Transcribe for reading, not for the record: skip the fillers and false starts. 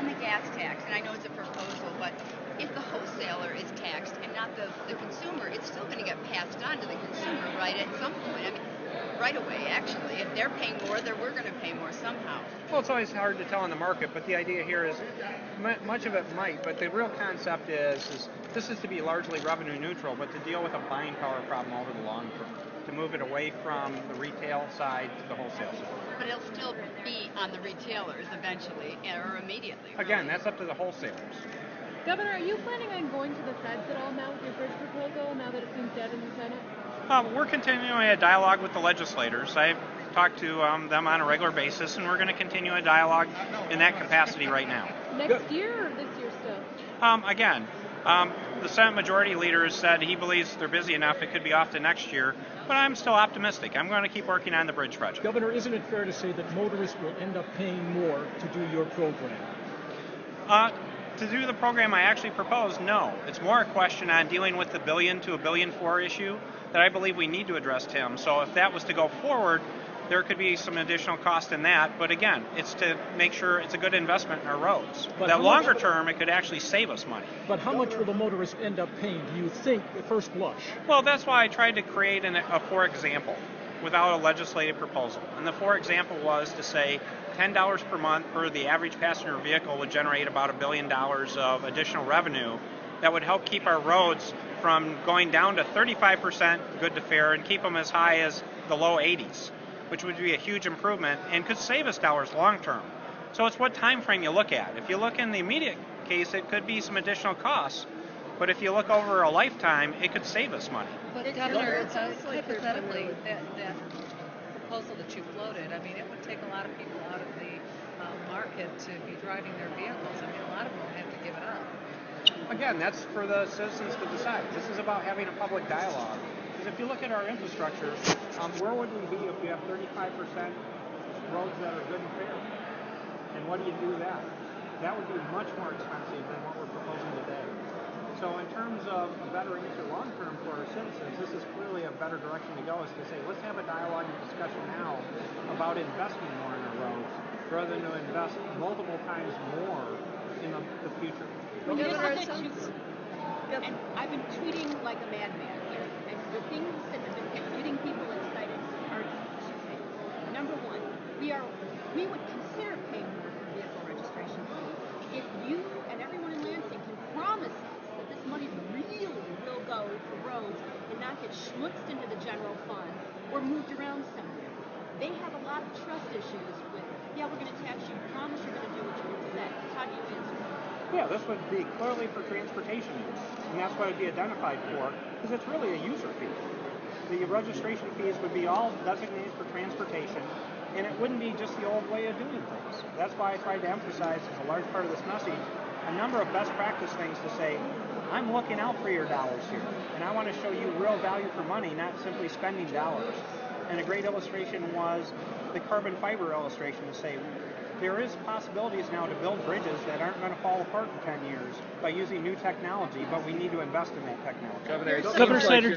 on the gas tax, and I know it's a proposal, but if the wholesaler is taxed and not the consumer, it's still going to get passed on to the consumer, right, at some point. I mean, right away, actually. If they're paying more, then we're going to pay more somehow. Well, it's always hard to tell in the market, but the idea here is much of it might, but the real concept is this is to be largely revenue neutral, but to deal with a buying power problem over the long term, to move it away from the retail side to the wholesale side. But it'll still be on the retailers eventually, or immediately. Really. Again, that's up to the wholesalers. Governor, are you planning on going to the feds at all now with your bridge proposal, now that it seems dead in the Senate? We're continuing a dialogue with the legislators. I talk to them on a regular basis, and we're going to continue a dialogue in that capacity right now. Next year or this year still? Again, the Senate Majority Leader has said he believes they're busy enough it could be off to next year, but I'm still optimistic. I'm going to keep working on the bridge project. Governor, isn't it fair to say that motorists will end up paying more to do your program? To do the program I actually proposed, no. It's more a question on dealing with the $1 billion to $1.4 billion issue that I believe we need to address, Tim. So if that was to go forward, there could be some additional cost in that. But again, it's to make sure it's a good investment in our roads. But that longer term, it could actually save us money. But how much will the motorists end up paying, do you think, at first blush? Well, that's why I tried to create a for example without a legislative proposal. And the for example was to say $10 per month per the average passenger vehicle would generate about $1 billion of additional revenue that would help keep our roads from going down to 35% good to fair and keep them as high as the low 80s, which would be a huge improvement and could save us dollars long term. So it's what time frame you look at. If you look in the immediate case, it could be some additional costs. But if you look over a lifetime, it could save us money. But Governor, hypothetically, that proposal that you floated, I mean, it would take a lot of people out of the market to be driving their vehicles. I mean, a lot of them would have to give it up. Again, that's for the citizens to decide. This is about having a public dialogue. Because if you look at our infrastructure, where would we be if we have 35% roads that are good and fair? And what do you do that? That would be much more expensive than what we're proposing today. So in terms of a better answer long term for our citizens, this is clearly a better direction to go, is to say, let's have a dialogue and discussion now about investing more in our roads rather than to invest multiple times more in the future. And I've been tweeting like a madman here, and the things that have been getting people excited are two things. Number one, we would consider paying more for vehicle registration fees if you and everyone in Lansing can promise us that this money really will go to roads and not get schmutzed into the general fund or moved around somewhere. They have a lot of trust issues with, yeah, we're going to tax you, promise you're going to do what you're going to say. How do you answer that? Yeah, this would be clearly for transportation use, and that's what it would be identified for, because it's really a user fee. The registration fees would be all designated for transportation, and it wouldn't be just the old way of doing things. That's why I tried to emphasize, as a large part of this message, a number of best practice things to say, I'm looking out for your dollars here, and I want to show you real value for money, not simply spending dollars. And a great illustration was the carbon fiber illustration to say, there is possibilities now to build bridges that aren't going to fall apart in 10 years by using new technology, but we need to invest in that technology. Governor Snyder,